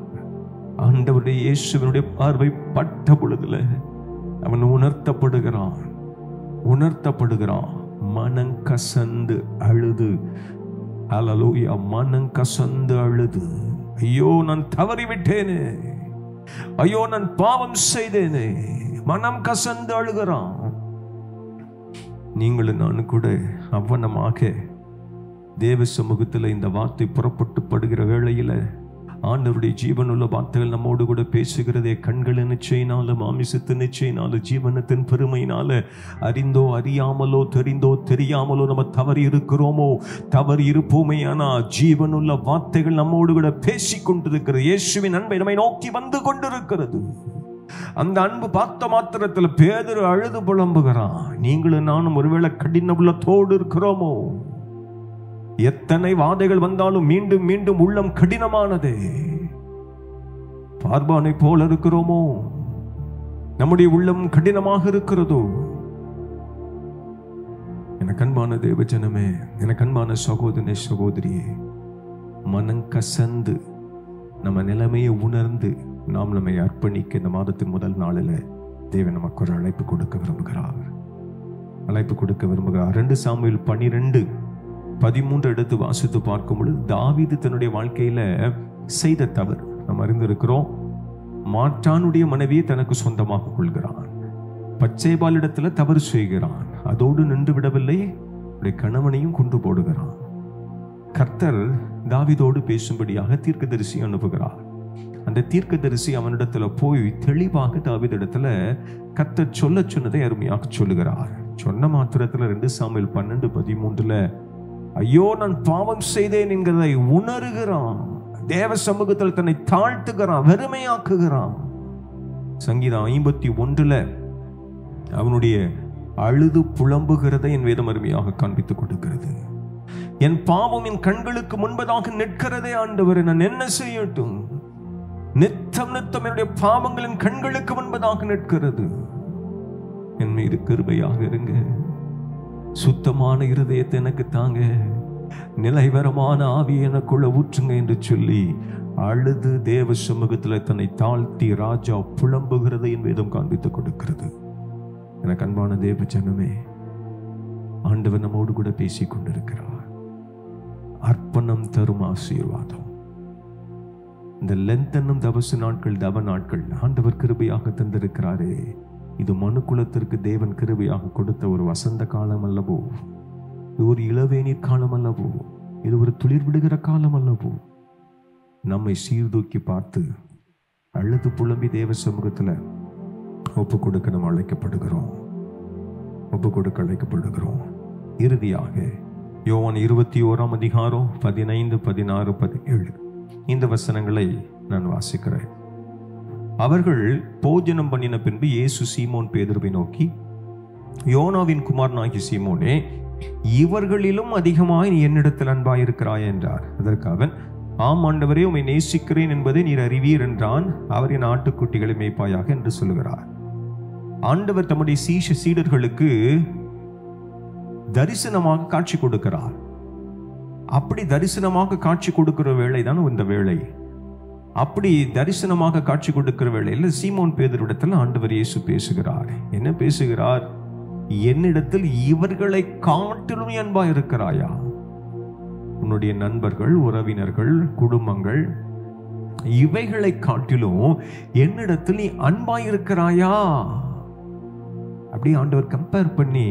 S1: ஆண்டவருடைய இயேசுவினுடைய பார்வை பட்ட பொழுதுல அவன் உணர்த்தப்படுகிறான். மனம் கசந்து அழுது. ஹல்லேலூயா. மனம் கசந்து அழுது, ஐயோ நான் தவறிவிட்டேனே, ஐயோ நான் பாவம் செய்தேனே. மனம் கசந்து அழுகிறான். நீங்களும் நானும் கூட அவ்வனமாக தேவ சமூகத்தில் இந்த வார்த்தை புறப்பட்டு படுகிற வேளையில ஆண்டவருடைய ஜீவனுள்ள வார்த்தைகள் நம்மோடு கூட பேசுகிறதே. கண்களின் நிச்சயினாலும், மாமிசத்தின் நிச்சயினாலும், ஜீவனத்தின் பெருமையினால அறிந்தோ அறியாமலோ, தெரிந்தோ தெரியாமலோ நம்ம தவறி இருக்கிறோமோ, தவறி இருப்போமே. ஆனா ஜீவனுள்ள வார்த்தைகள் நம்மோடு கூட பேசிக் கொண்டிருக்கிறது. இயேசுவின் அன்பை நம்மை நோக்கி வந்து கொண்டிருக்கிறது. அந்த அன்பு பார்த்த மாத்திரத்தில் பேதுரு அழுது புலம்புகிறான். நீங்களும் நானும் ஒருவேளை கடின உள்ளத்தோடு இருக்கிறோமோ? எத்தனை வாதைகள் வந்தாலும் மீண்டும் மீண்டும் உள்ளம் கடினமானதே. பார்பானை போல இருக்கிறோமோ? நம்முடைய உள்ளம் கடினமாக இருக்கிறதோ? எனக்கு அன்பான தேவஜனமே, எனக்கு அன்பான சகோதரனே, சகோதரியே, மனம் கசந்து நம்ம நிலைமையை உணர்ந்து நாம் நம்மை அர்ப்பணிக்க இந்த மாதத்தின் முதல் நாளில் தேவன் நமக்கு ஒரு அழைப்பு கொடுக்க விரும்புகிறார். 2 சாமுவேல் 12:13 எடுத்து வாசித்து பார்க்கும் பொழுது தாவீது தன்னுடைய வாழ்க்கையில செய்த தவறு நாம் அறிந்திருக்கிறோம். மாற்றானுடைய மனைவியை தனக்கு சொந்தமாக கொள்கிறான். பச்சைபாலிடத்துல தவறு செய்கிறான். அதோடு நின்று விடவில்லை, கணவனையும் கொண்டு போடுகிறான். கர்த்தர் தாவீதோடு பேசும்படியாக தீர்க்கதரிசி அனுப்புகிறார். அந்த தீர்க்கதரிசி அவனிடத்துல போய் தெளிவாக தாவீதிடத்துல கர்த்தர் சொல்ல சொன்னதை அருமையாக சொல்லுகிறார். சொன்ன மாத்திரத்துல 2 சாமுவேல் 12:13 ஐயோ நான் பாவம் செய்தேன் என்கிறதை உணர்கிறான். தேவ சமூகத்தில் தன்னை தாழ்த்துகிறான், வெறுமையாக்குகிறான். சங்கீதம் 51 அவனுடைய அழுது புலம்புகிறதை என் வேதம் அருமையாக காண்பித்துக் கொடுக்கிறது. என் பாவம் என் கண்களுக்கு முன்பதாக நிற்கிறதே ஆண்டவரே, நான் என்ன செய்யட்டும்? நித்தம் என்னுடைய பாவங்கள் என் கண்களுக்கு முன்பதாக நிற்கிறது. என் மீது கிருபையாக இருங்க, சுத்தமான இருதயத்தை எனக்கு தாங்க, நிலைவரமான ஆவி எனக்குள்ள ஊற்றுங்க என்று சொல்லி அழுது தேவ சமூகத்தில் தன்னை தாழ்த்தி ராஜா புலம்புகிறதை என் வேதம் காண்பித்துக் கொடுக்கிறது. எனக்கு அன்பான தேவ ஜனமே, ஆண்டவர் நம்மோடு கூட பேசிக் கொண்டிருக்கிறார். அர்ப்பணம் தரும் ஆசீர்வாதம். இந்த லென்த் என்னும் தபசு நாட்கள், தவ நாட்கள் ஆண்டவர் கிருபையாக தந்திருக்கிறாரே. இது மனுக்குலத்திற்கு தேவன் கிருபையாக கொடுத்த ஒரு வசந்த காலம் அல்லவோ, இது ஒரு இளவேநீர் காலம் அல்லவோ, இது ஒரு துளிர் விடுகிற காலம் அல்லவோ. நம்மை சீர்தூக்கி பார்த்து அழுது புலம்பி தேவ சமூகத்துல ஒப்பு கொடுக்க நம்ம அழைக்கப்படுகிறோம். இறுதியாக யோவான் 21 15, 16, 17 இந்த வசனங்களை நான் வாசிக்கிறேன். அவர்கள் போஜனம் பண்ணின பின்பு இயேசு சீமோன் பேதுருவை நோக்கி, யோனாவின் குமாரனாகிய சீமோனே, இவர்களிலும் அதிகமாய் நீ என்னிடத்தில் அன்பாயிருக்கிறாய் என்றார். அதற்கு அவன், ஆம் ஆண்டவரே, உம்மை நேசிக்கிறேன் என்பதை நீர் அறிவீர் என்றான். அவரின் ஆட்டுக்குட்டிகளை மேய்ப்பாயாக என்று சொல்லுகிறார். ஆண்டவர் தம்முடைய சீடர்களுக்கு தரிசனமாக காட்சி கொடுக்கிறார். அப்படி தரிசனமாக காட்சி கொடுக்கிற வேளை தான் இந்த வேளை. அப்படி தரிசனமாக காட்சி கொடுக்கிற வேளையில் சீமோன் பேதுருவிடத்தில் ஆண்டவர் இயேசு பேசுகிறார். என்ன பேசுகிறார்? என்னிடத்தில் இவர்களை காட்டிலும் அன்பா இருக்கிறாயா? உன்னுடைய நண்பர்கள், உறவினர்கள், குடும்பங்கள் இவைகளை காட்டிலும் என்னிடத்தில் நீ அன்பா இருக்கிறாயா? அப்படி ஆண்டவர் கம்பேர் பண்ணி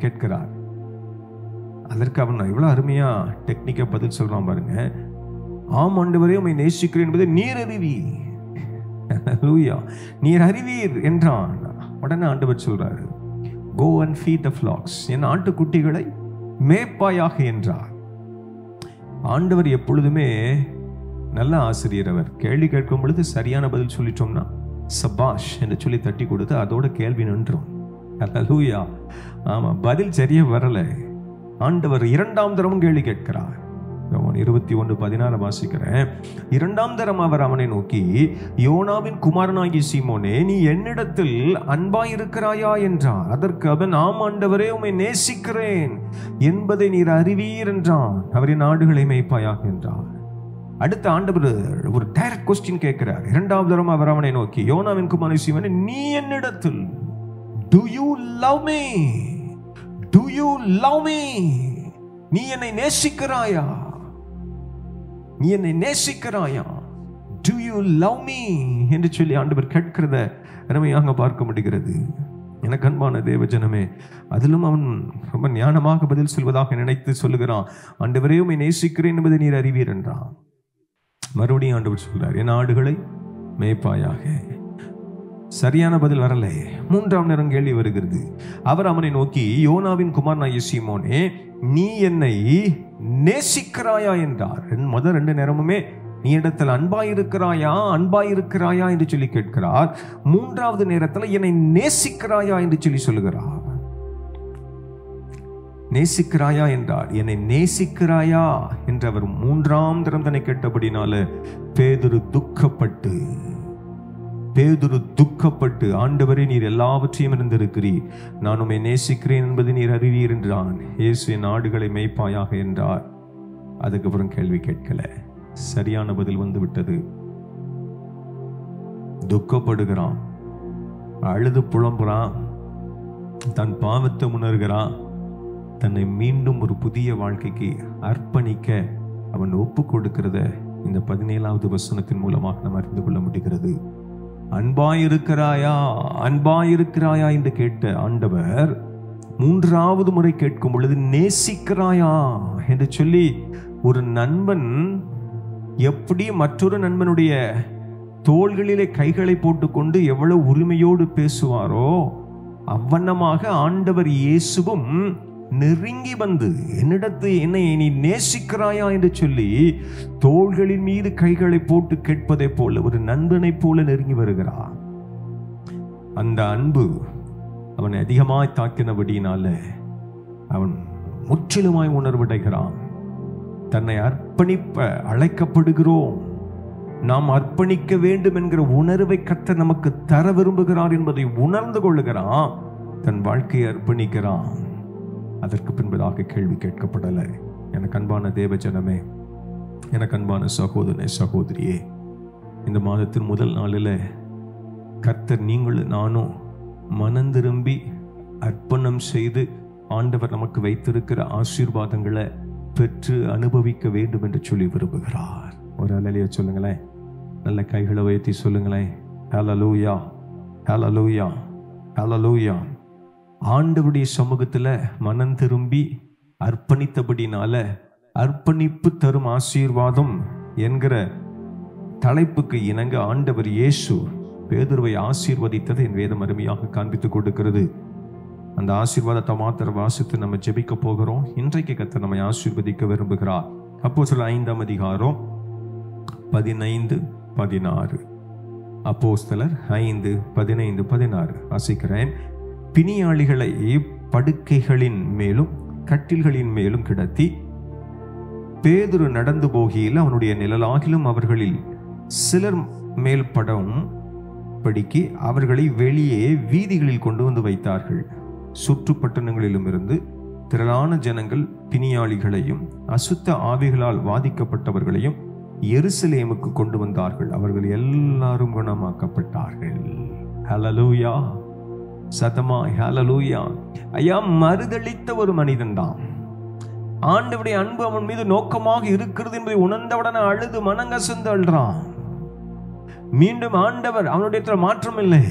S1: கேட்கிறார். அதற்கு அவன் இவ்வளவு அருமையா டெக்னிக்கா பதில் சொல்றான் பாருங்க. ஆம் ஆண்டவரே, உம்மை நேசிக்கிறேன் என்பதை நீர் அறிவீர். நீர் அறிவீர் என்றான். உடனே ஆண்டவர் சொல்றாரு, go and feed the flocks, என் ஆட்டுக்குட்டிகளை மேய்ப்பாயாக என்றார். ஆண்டவர் எப்பொழுதுமே நல்ல ஆசிரியர். அவர் கேள்வி கேட்கும் பொழுது சரியான பதில் சொல்லிட்டோம்னா சபாஷ் என்று சொல்லி தட்டி கொடுத்து அதோட கேள்வி நின்றோம். அல்லேலூயா. ஆமா, பதில் சரியா வரல, ஆண்டவர் 2ஆம் தரமும் கேள்வி கேட்கிறார். 21:16 வாசிக்கிறேன். 2ஆம் தரம் அவர் அவனை நோக்கி, யோனாவின் குமாரனாகிய சீமோனே, நீ என்னிடத்தில் அன்பாயிருக்கிறாயா என்றார். அதற்கு அவன், ஆம் ஆண்டவரே, உம்மை நேசிக்கிறேன் என்பதை நீர் அறிவீர் என்றான். அவரின் ஆடுகளை மேய்ப்பாயாக என்றார். அடுத்த ஆண்டவர் ஒரு டைரக்ட் கொஸ்டின் கேட்கிறார். 2ஆம் தரம் அவர் அவனை நோக்கி, யோனாவின் குமாரனாகிய சீமோனே, நீ என்னிடத்தில் do you love me? Do you love me? நீ என்னை நேசிக்கிறாயா? நீ என்னை நேசிக்கிறாயா? Do you love me? என்று சொல்லி ஆண்டவர் கேட்கிறத அருமையாக பார்க்க முடிகிறது. எனக்கு அன்பான தேவ ஜனமே, அதிலும் அவன் ரொம்ப ஞானமாக பதில் சொல்வதாக நினைத்து சொல்லுகிறான். ஆண்டவரே, உம்மை நேசிக்கிறேன் என்பதை நீர் அறிவீர் என்றான். மறுபடியும் ஆண்டவர் சொல்றார், என் ஆடுகளை மேய்ப்பாயாக. சரியான பதில் வரல. 3ஆம் நேரம் கேள்வி வருகிறது. அவர் அவனை நோக்கி, யோனாவின் குமாரனாகிய சீமோனே, நீ என்னை நேசிக்கிறாயா என்றார். முதல் 2 நேரமுமே நீ இடத்துல அன்பாயிருக்கிறாயா என்று சொல்லி கேட்கிறார். 3ஆவது நேரத்தில் என்னை நேசிக்கிறாயா என்று சொல்லி சொல்லுகிறார். நேசிக்கிறாயா என்றார். என்னை நேசிக்கிறாயா என்று அவர் 3ஆம் தரம் தன்னை கேட்டபடினால பேதுரு துக்கப்பட்டு ஆண்டவரே, நீர் எல்லாவற்றையும் இருந்திருக்கிறீர், நான் உம்மை நேசிக்கிறேன் என்பதை நீர் அறிவீர் என்றான். இயேசு, என் ஆடுகளை மேய்ப்பாயாக என்றார். அதுக்கப்புறம் கேள்வி கேட்கல. சரியான பதில் வந்து விட்டது. துக்கப்படுகிறான், அழுது புலம்புறான், தன் பாவத்தை உணர்கிறான். தன்னை மீண்டும் ஒரு புதிய வாழ்க்கைக்கு அர்ப்பணிக்க அவன் ஒப்பு கொடுக்கிறத இந்த 17வது வசனத்தின் மூலமாக நாம் அறிந்து கொள்ள முடிகிறது. அன்பாயிருக்கிறாயா, அன்பாயிருக்கிறாயா என்று கேட்ட ஆண்டவர் 3வது முறை கேட்கும் பொழுது நேசிக்கிறாயா என்று சொல்லி, ஒரு நண்பன் எப்படி மற்றொரு நண்பனுடைய தோள்களிலே கைகளை போட்டுக்கொண்டு எவ்வளவு உரிமையோடு பேசுவாரோ அவ்வண்ணமாக ஆண்டவர் இயேசுவும் நெருங்கி வந்து என்னை நீ நேசிக்கிறாயா என்று சொல்லி தோள்களின் மீது கைகளை போட்டு கேட்பதை போல ஒரு நண்பனை போல நெருங்கி வருகிறார். அந்த அன்பு அவனை அதிகமாய் தாக்கினபடியினால அவன் முற்றிலுமாய் உணர்வடைகிறான். தன்னை அர்ப்பணிப்ப அழைக்கப்படுகிறோம், நாம் அர்ப்பணிக்க வேண்டும் என்கிற உணர்வை கர்த்தர் நமக்கு தர விரும்புகிறார் என்பதை உணர்ந்து கொள்ளுகிறான். தன் வாழ்க்கையை அர்ப்பணிக்கிறான். அதற்கு பின்பதாக கேள்வி கேட்கப்படலை. எனக்கு அன்பான தேவ ஜனமே, எனக்கு அன்பான சகோதரனே சகோதரியே, இந்த மாதத்தின் முதல் நாளில் கர்த்தர் நீங்களும் நானும் மனம் திரும்பி அர்ப்பணம் செய்து ஆண்டவர் நமக்கு வைத்திருக்கிற ஆசீர்வாதங்களை பெற்று அனுபவிக்க வேண்டும் என்று சொல்லி விரும்புகிறார். ஒரு அல்லேலூயா சொல்லுங்களேன். நல்ல கைகளை உயர்த்தி சொல்லுங்களேன். ஹல்லேலூயா, ஹல்லேலூயா, ஹல்லேலூயா. ஆண்டவருடைய சமூகத்தில் மனம் திரும்பி அர்ப்பணித்தபடினால அர்ப்பணிப்பு தரும் ஆசீர்வாதம் என்கிற தலைப்புக்கு இணங்க ஆண்டவர் இயேசு பேதுருவை ஆசீர்வதித்தது என் வேதம் அருமையாக காண்பித்துக் கொடுக்கிறது. அந்த ஆசீர்வாதத்தை மாத்திர வாசித்து நம்ம ஜெபிக்க போகிறோம். இன்றைக்கு கர்த்தர் நம்மை ஆசீர்வதிக்க விரும்புகிறார். அப்போஸ்தலர் 5ஆம் அதிகாரம் 15-16. அப்போஸ்தலர் 5:15-16 வாசிக்கிறேன். பிணியாளிகளை படுக்கைகளின் மேலும் கட்டில்களின் மேலும் கிடத்தி பேதுரு நடந்து போகையில் அவனுடைய நிழலாகிலும் அவர்களில் சிலர் மேல் படம் படிக்கு அவர்களை வெளியே வீதிகளில் கொண்டு வந்து வைத்தார்கள். சுற்று பட்டணங்களிலும் இருந்து திரளான ஜனங்கள் பிணியாளிகளையும் அசுத்த ஆவிகளால் வாதிக்கப்பட்டவர்களையும் எருசலேமுக்கு கொண்டு வந்தார்கள். அவர்கள் எல்லாரும் குணமாக்கப்பட்டார்கள். ஹல்லேலூயா, சத்தமா ஹல்லேலூயா. ஐயா, மறுதளித்த ஒரு மனிதன் தான். ஆண்டவருடைய அன்பு அவன் மீது நோக்கமாக இருக்கிறது என்பதை உணர்ந்தவுடனே அழுது மனங்கசந்து அழுறான். மீண்டும் ஆண்டவர் அவனுடைய மாற்றம் இல்லை,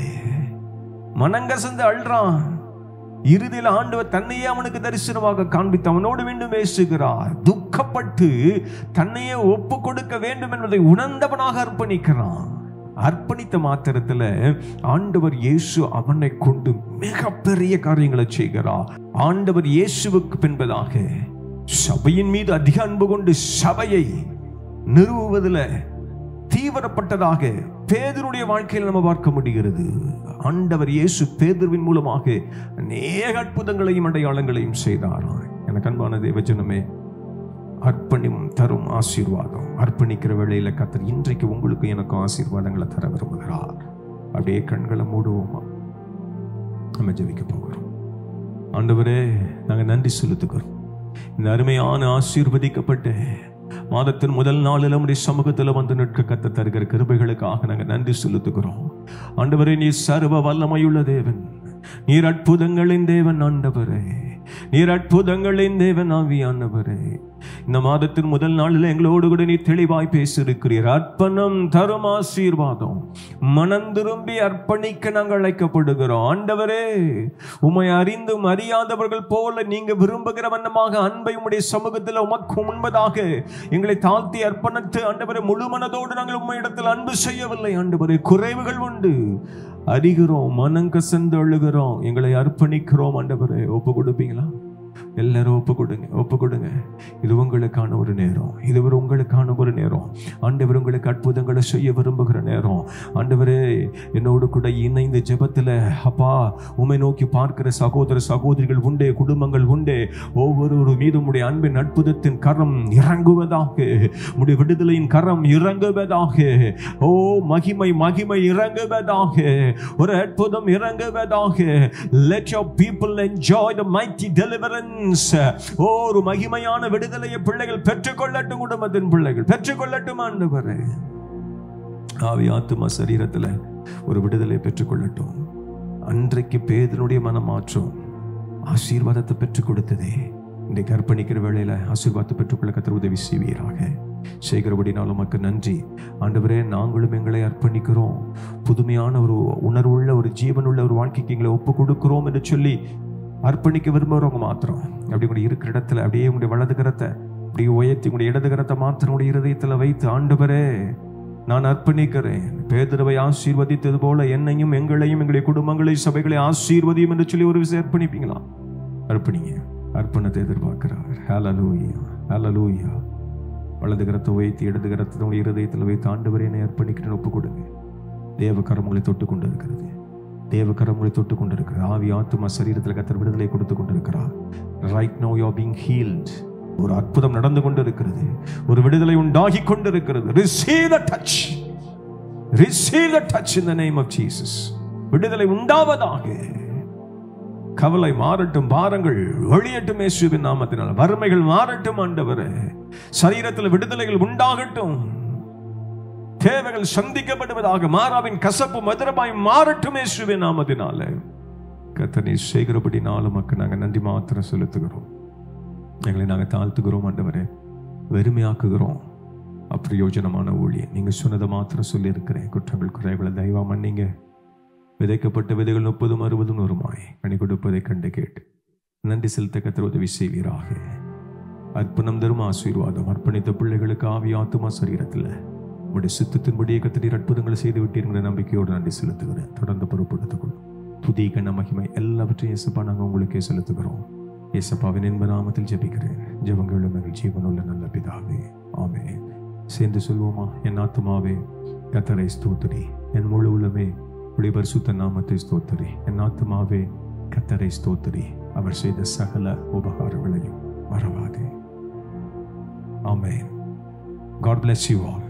S1: மனங்கசந்து அழுறான். இறுதியில் ஆண்டவர் தன்னையே அவனுக்கு தரிசனமாக காண்பித்து அவனோடு மீண்டும் பேசுகிறார். துக்கப்பட்டு தன்னையே ஒப்பு கொடுக்க வேண்டும் என்பதை உணர்ந்தவனாக அர்ப்பணிக்கிறான். அர்ப்பணித்த மாத்திரத்தில் ஆண்டவர் இயேசு அவனை கொண்டு மிகப்பெரிய காரியங்களை செய்கிறார். ஆண்டவர் இயேசுவுக்கு பின்பதாக சபையின் மீது அதிக அன்பு கொண்டு சபையை நிறுவுவதில் தீவிரப்பட்டதாக பேதுருடைய வாழ்க்கையில் நம்ம பார்க்க முடிகிறது. ஆண்டவர் இயேசு பேதுருவின் மூலமாக அநேக அற்புதங்களையும் அடையாளங்களையும் செய்தார். எனக்கு அன்பான தேவஜனமே, அர்ப்பணிம் தரும் ஆசீர்வாதம். அர்ப்பணிக்கிற வேளையில கர்த்தர் இன்றைக்கு உங்களுக்கு எனக்கு ஆசீர்வாதங்களை தர விரும்புகிறார். அப்படியே கண்களை மூடுவோமா, நம்ம ஜெபிக்க போகிறோம். ஆண்டவரே, நாங்கள் நன்றி செலுத்துகிறோம். இந்த அருமையான ஆசீர்வதிக்கப்பட்ட மாதத்தின் முதல் நாளில் நம்முடைய சமூகத்தில் வந்து நிற்க கர்த்தர் தருகிற கிருபைகளுக்காக நாங்கள் நன்றி செலுத்துகிறோம். ஆண்டவரே, நீர் சர்வ வல்லமையுள்ள தேவன், நீர் அற்புதங்களின் தேவன். ஆண்டவரே, நீர் அற்புதங்களின் தேவன் ஆவியானவரே, இந்த மாதத்தின் முதல் நாளில் எங்களோடு கூட நீ தெளிவாய் பேசியிருக்கிறீர். அர்ப்பணம் தரும் ஆசீர்வாதம். மனம் திரும்பி அர்ப்பணிக்க நாங்கள் அழைக்கப்படுகிறோம். ஆண்டவரே, உம்மை அறிந்தும் அறியாதவர்கள் போல நீங்க விரும்புகிற வண்ணமாக அன்பை உம்முடைய சமூகத்தில் உமக்கு முன்பதாக எங்களை தாழ்த்தி அர்ப்பணித்து ஆண்டவரே, முழு மனதோடு நாங்கள் உம்மை இடத்தில் அன்பு செய்யவில்லை. ஆண்டவரே, குறைவுகள் உண்டு, அறிகிறோம், மனங்கசந்து அழுகிறோம், எங்களை அர்ப்பணிக்கிறோம். ஆண்டவரே, ஒப்பு கொடுப்பீங்களா? எல்லாரும் ஒப்பு கொடுங்க, ஒப்பு கொடுங்க. இது உங்களுக்கான ஒரு நேரம், இது உங்களுக்கான ஒரு நேரம். ஆண்டவர் உங்களுக்கு அற்புதங்களை செய்ய விரும்புகிற நேரம். ஆண்டவரே, என்னோடு கூட இணைந்து ஜெபத்தில் அப்பா உம்மை நோக்கி பார்க்கிற சகோதர சகோதரிகள் உண்டே, குடும்பங்கள் உண்டே. ஒவ்வொரு மீதும் உடைய அன்பின் அற்புதத்தின் கரம் இறங்குவதாக, உடைய விடுதலையின் கரம் இறங்குவதாக. ஓ மகிமை மகிமை இறங்குவதாக, ஒரு அற்புதம் இறங்குவதாக. Let your people enjoy the mighty deliverance deliverance, ஒரு மகிமையான விடுதலையை பிள்ளைகள் பெற்றுக்கொள்ளட்டும். குடும்பத்தின் பிள்ளைகள் பெற்றுக்கொள்ளட்டும் ஆண்டவரே. ஆவி ஆத்துமா சரீரத்துல ஒரு விடுதலை பெற்றுக்கொள்ளட்டும். அன்றைக்கு பேதுருடைய மனமாற்றம் ஆசீர்வாதத்தை பெற்றுக் கொடுத்ததே, இன்றைக்கு அர்ப்பணிக்கிற வேளையில ஆசீர்வாதத்தை பெற்றுக்கொள்ள கர்த்தர் உதவி செய்வீராக. செய்கிறபடினால் உமக்கு நன்றி ஆண்டவரே. நாங்களும் எங்களை அர்ப்பணிக்கிறோம். புதுமையான ஒரு உணர்வுள்ள ஒரு ஜீவனுள்ள ஒரு வாழ்க்கைக்கு எங்களை ஒப்பு கொடுக்கிறோம் என்று சொல்லி அர்ப்பணிக்க விரும்புகிறவங்க மாத்திரம் அப்படி கூட இருக்கிற இடத்துல அப்படியே உங்களுடைய வலது கரத்தை அப்படியே உயர்த்தி உங்களுடைய இடது கரத்தை மாத்திரம் உடைய இருதயத்தில் வைத்து, ஆண்டவரே நான் அர்ப்பணிக்கிறேன். பேதுருவை ஆசீர்வதித்தது போல என்னையும் எங்களையும் எங்களுடைய குடும்பங்களை சபைகளை ஆசீர்வதியும் என்று சொல்லி ஒரு விஷயம் அர்ப்பணிப்பீங்களா? அர்ப்பணிங்க. அர்ப்பணத்தை எதிர்பார்க்கிறார். ஹல்லேலூயா, ஹல்லேலூயா. வலது கரத்தை வைத்து இடது கரத்தை உங்களுடைய இருதயத்தில் வைத்து, ஆண்டவரே என்னை அர்ப்பணிக்கிறேன் ஒப்பு கொடுங்க. தேவகரம் உங்களை தொட்டு கொண்டு இருக்கிறது. தேவகரம் உங்களை தொட்டு கொண்டு இருக்கிறது. ஆவி ஆத்துமா சரீரத்தில் கர்த்தர் விடுதலை கொடுத்து கொண்டிருக்கிறார். Right now you are being healed. ஒரு அற்புதம் நடந்து கொண்டிருக்கிறது. ஒரு விடுதலை உண்டாகி கொண்டிருக்கிறது. Receive the touch. Receive the touch in the name of Jesus. விடுதலை உண்டாவதாக. கவலை மாறட்டும், பாரங்கள் ஒழியட்டும் இயேசுவின் நாமத்தினால். வறுமைகள் மாறட்டும் ஆண்டவரே. சரீரத்தில் விடுதலைகள் உண்டாகட்டும். தேவைகள் சந்திக்கப்படுவதாக. மாறாவின் கசப்பு மதுரமாய் மாறட்டும் இயேசுவின் நாமத்தினாலே. கர்த்தர் நீர் செய்கிறபடினாலும் உமக்கு நாங்கள் நன்றி மாத்திரம் செலுத்துகிறோம். எங்களை நாங்கள் தாழ்த்துகிறோம் ஆண்டவரே. வெறுமையாக்குகிறோம். அப்பிரயோஜனமான ஊழியம் நீங்க சொன்னதை மாத்திரம் சொல்லி இருக்கிறேன். குற்றங்கள் குறைகளை தயவா மன்னிங்க. விதைக்கப்பட்ட விதைகள் 30, 60, 100 கனி கொடுப்பதை கண்டு கேட்டு நன்றி செலுத்த கர்த்தர் உதவி செய்வீராக. அர்ப்பணம் தரும் ஆசீர்வாதம் அர்ப்பணித்த பிள்ளைகளுக்கு ஆவி ஆத்துமா சரீரத்தில் உங்களுடைய சித்தத்தின்படியே கர்த்தர் அற்புதங்களை செய்து விட்டீங்கிற நம்பிக்கையோடு நன்றி செலுத்துகிறேன். தொடர்ந்து பொறுப்படுத்திக் புதிய கன மகிமை எல்லாவற்றையும் இயேசுப்பா நாங்கள் உங்களுக்கே செலுத்துகிறோம். இயேசுப்பாவின் இன்ப நாமத்தில் ஜெபிக்கிறேன். ஜெபங்களும் எங்கள் ஜீவனுள்ள நல்ல பிதாவே, ஆமென். சேர்ந்து சொல்வோமா? என் ஆத்துமாவே கர்த்தரை ஸ்தோத்திரி, என் முழு உள்ளமே உடைய பரிசுத்த நாமத்தை ஸ்தோத்திரி. என் ஆத்துமாவே கர்த்தரை ஸ்தோத்திரி, அவர் செய்த சகல உபகாரங்களையும் மறவாதே. ஆமென். God bless you all.